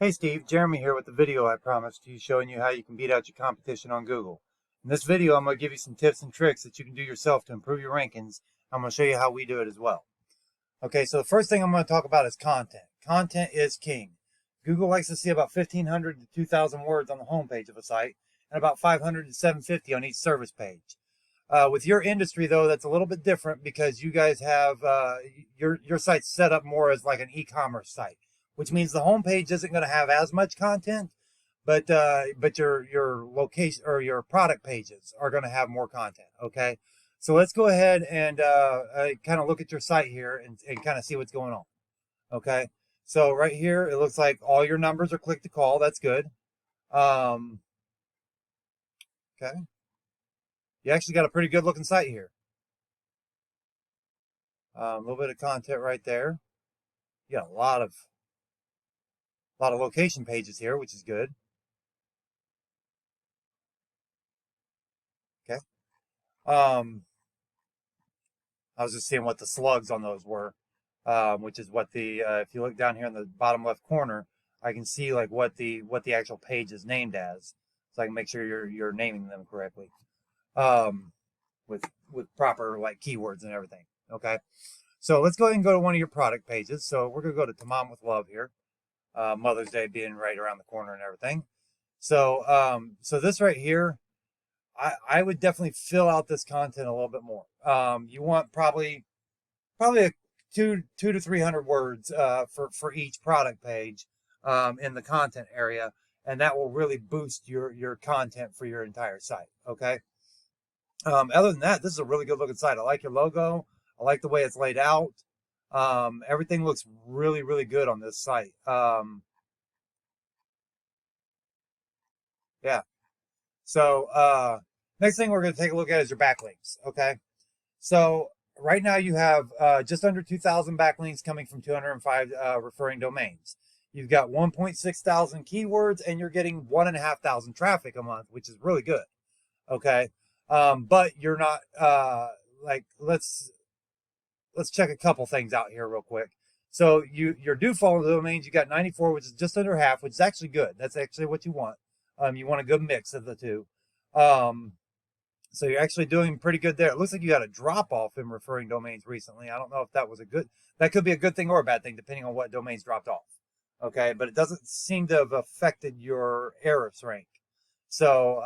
Hey Steve, Jeremy here with the video I promised you showing you how you can beat out your competition on Google. In this video, I'm going to give you some tips and tricks that you can do yourself to improve your rankings. I'm going to show you how we do it as well. Okay, so the first thing I'm going to talk about is content. Content is king. Google likes to see about 1,500 to 2,000 words on the homepage of a site and about 500 to 750 on each service page. With your industry, though, that's a little bit different because you guys have your site's set up more as like an e-commerce site, which means the homepage isn't going to have as much content, but your location or your product pages are going to have more content. Okay, so let's go ahead and kind of look at your site here and kind of see what's going on. Okay, so right here it looks like all your numbers are click to call. That's good. Okay, you actually got a pretty good looking site here. A little bit of content right there. You got a lot of location pages here, which is good. Okay. I was just seeing what the slugs on those were, which is what the if you look down here in the bottom left corner, I can see like what the actual page is named as, so I can make sure you're naming them correctly, with proper like keywords and everything. Okay, so let's go ahead and go to one of your product pages. So we're gonna go to Mom with Love here. Mother's Day being right around the corner and everything. So so this right here, I would definitely fill out this content a little bit more. You want probably a two to 300 words for each product page in the content area, and that will really boost your content for your entire site. Okay. Other than that, this is a really good looking site. I like your logo. I like the way it's laid out. Everything looks really good on this site. Yeah. So next thing we're going to take a look at is your backlinks. Okay. So right now you have just under 2,000 backlinks coming from 205 referring domains. You've got 1.6 thousand keywords, and you're getting 1,500 traffic a month, which is really good. Okay. But you're not like let's check a couple things out here real quick. So your do follow domains, you got 94, which is just under half, which is actually good. That's actually what you want. You want a good mix of the two. So you're actually doing pretty good there. It looks like you got a drop off in referring domains recently. I don't know if that could be a good thing or a bad thing, depending on what domains dropped off. Okay, but it doesn't seem to have affected your Ahrefs rank. So,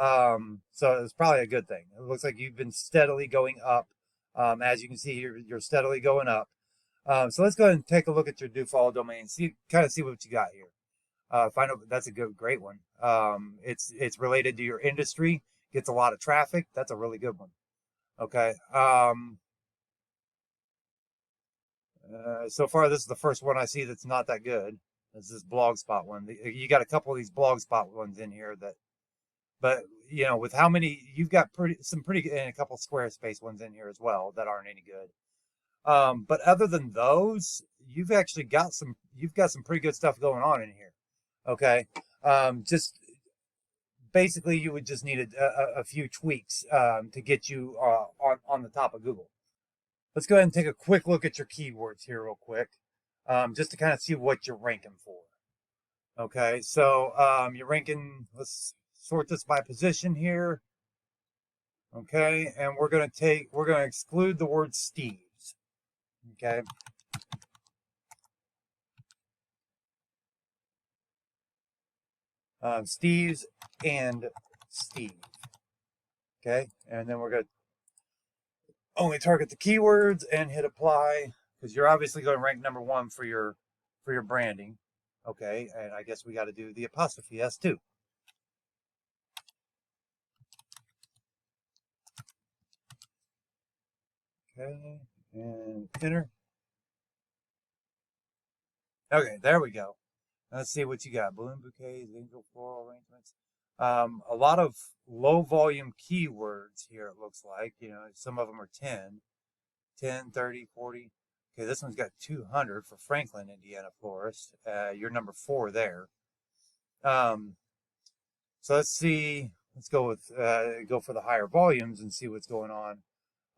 so it's probably a good thing. It looks like you've been steadily going up. As you can see, you're steadily going up. So let's go ahead and take a look at your do follow domain. Kind of see what you got here. Find out that's a great one. It's related to your industry. Gets a lot of traffic. That's a really good one. Okay. So far, this is the first one I see that's not that good. This is Blogspot one. You got a couple of these Blogspot ones in here but you know, with how many you've got, some pretty, and a couple Squarespace ones in here as well that aren't any good. But other than those, you've got some pretty good stuff going on in here. Okay. Just basically, you would just need a few tweaks to get you on the top of Google. Let's go ahead and take a quick look at your keywords here real quick, just to kind of see what you're ranking for. Okay, so you're ranking, let's sort this by position here. Okay, and we're going to exclude the word Steve's. Okay. Steve's and Steve. Okay, and then we're going to only target the keywords and hit apply, because you're obviously going to rank number one for your branding. Okay, and I guess we got to do the apostrophe S too. Okay, and enter. Okay, there we go. Let's see what you got. Balloon bouquets, angel floral arrangements. A lot of low volume keywords here, it looks like. You know, some of them are 10, 30, 40. Okay, this one's got 200 for Franklin, Indiana florist. You're number 4 there. So let's see. Let's go with go for the higher volumes and see what's going on.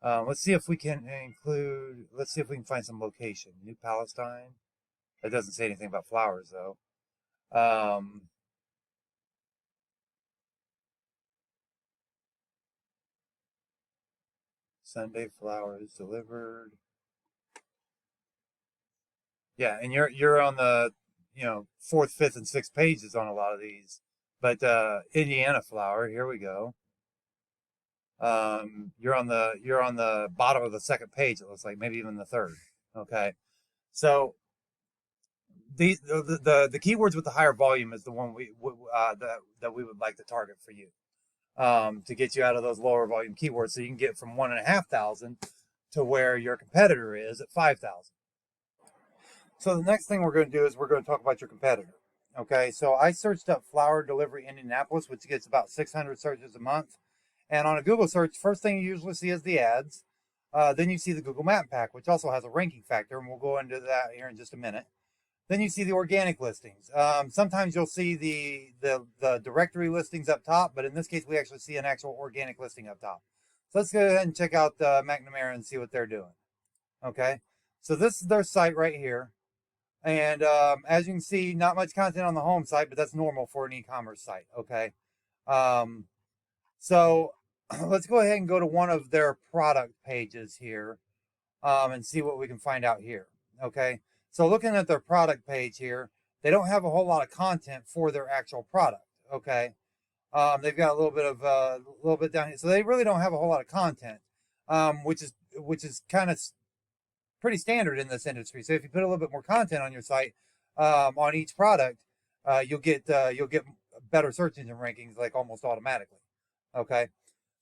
Let's see if we can include. Let's see if we can find some location. New Palestine. That doesn't say anything about flowers though. Um, Sunday flowers delivered. Yeah, and you're on the, fourth, fifth, and sixth pages on a lot of these. But Indiana flower, here we go. You're on the bottom of the second page. It looks like maybe even the third. Okay, so the keywords with the higher volume is the one that we would like to target for you, to get you out of those lower volume keywords, so you can get from 1,500 to where your competitor is at 5,000. So the next thing we're going to do is we're going to talk about your competitor. Okay, so I searched up flower delivery Indianapolis, which gets about 600 searches a month. And on a Google search, first thing you usually see is the ads. Then you see the Google Map Pack, which also has a ranking factor, and we'll go into that here in just a minute. Then you see the organic listings. Sometimes you'll see the directory listings up top, but in this case, we actually see an actual organic listing up top. So let's go ahead and check out McNamara and see what they're doing. Okay, so this is their site right here. And as you can see, not much content on the home site, but that's normal for an e-commerce site. Okay, so let's go ahead and go to one of their product pages here, and see what we can find out here. Okay, so looking at their product page here, they don't have a whole lot of content for their actual product. Okay, they've got a little bit down here, so they really don't have a whole lot of content, which is kind of pretty standard in this industry. So if you put a little bit more content on your site, on each product, you'll get better search engine rankings like almost automatically. Okay,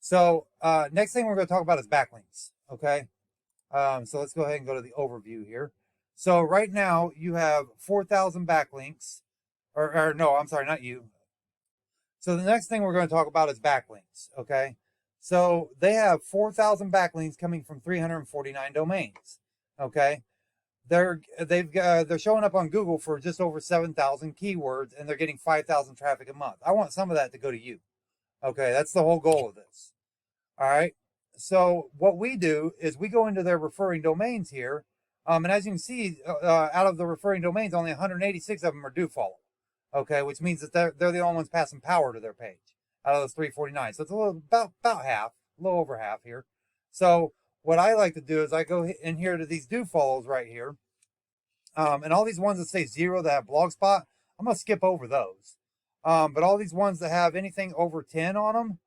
so next thing we're going to talk about is backlinks. Okay, so let's go ahead and go to the overview here. So right now you have 4,000 backlinks, or no, I'm sorry, not you. So the next thing we're going to talk about is backlinks. Okay, so they have 4,000 backlinks coming from 349 domains. Okay, they're showing up on Google for just over 7,000 keywords, and they're getting 5,000 traffic a month. I want some of that to go to you. Okay, that's the whole goal of this. All right. So what we do is we go into their referring domains here, and as you can see, out of the referring domains, only 186 of them are do follow. Okay, which means that they're the only ones passing power to their page out of those 349. So it's a little about half, a little over half here. So what I like to do is I go in here to these do follows right here, and all these ones that say 0 that have Blogspot, I'm gonna skip over those. But all these ones that have anything over 10 on them,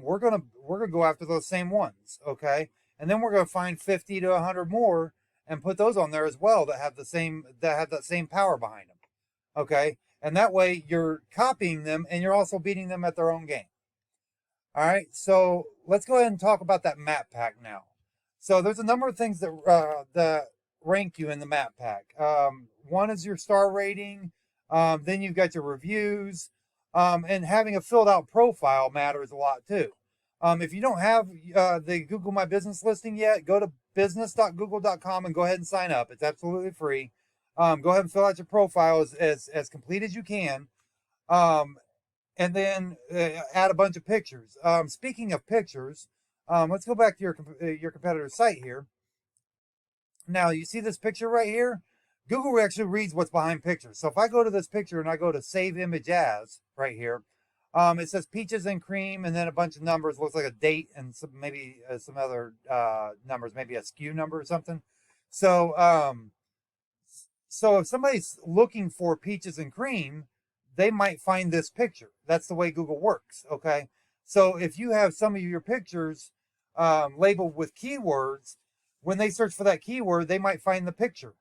we're gonna go after those same ones, okay? And then we're gonna find 50 to 100 more and put those on there as well that have that same power behind them, okay? And that way you're copying them and you're also beating them at their own game. All right, so let's go ahead and talk about that map pack now. So there's a number of things that rank you in the map pack. One is your star rating. Then you've got your reviews, and having a filled out profile matters a lot too. If you don't have the Google My Business listing yet, go to business.google.com and go ahead and sign up. It's absolutely free. Go ahead and fill out your profile as complete as you can. And then add a bunch of pictures. Speaking of pictures, let's go back to your competitor's site here. Now, you see this picture right here? Google actually reads what's behind pictures. So if I go to this picture and I go to save image as right here, it says peaches and cream and then a bunch of numbers. Looks like a date and maybe some other numbers, maybe a SKU number or something. So, so if somebody's looking for peaches and cream, they might find this picture. That's the way Google works, okay? So if you have some of your pictures labeled with keywords, when they search for that keyword, they might find the picture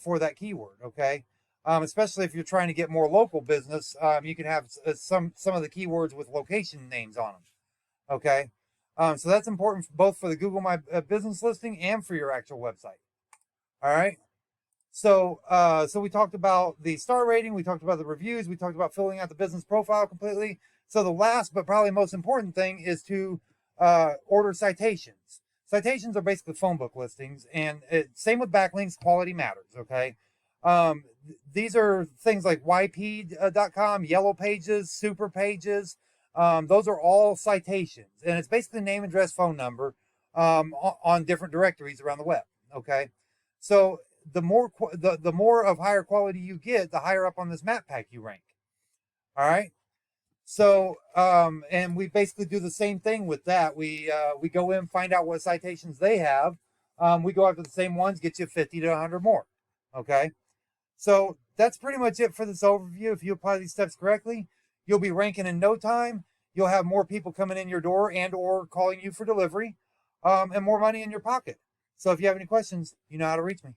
for that keyword, okay? Especially if you're trying to get more local business, you can have some of the keywords with location names on them, okay? So that's important both for the Google My Business listing and for your actual website, all right? So, so we talked about the star rating, we talked about the reviews, we talked about filling out the business profile completely. So the last but probably most important thing is to order citations. Citations are basically phone book listings, and same with backlinks, quality matters, okay? These are things like yp.com, yellow pages, super pages. Those are all citations, and it's basically name, address, phone number on different directories around the web, okay? So the more of higher quality you get, the higher up on this map pack you rank. All right. So, and we basically do the same thing with that. We go in, find out what citations they have. We go after the same ones, get you 50 to 100 more. Okay. So that's pretty much it for this overview. If you apply these steps correctly, you'll be ranking in no time. You'll have more people coming in your door and or calling you for delivery, and more money in your pocket. So if you have any questions, you know how to reach me.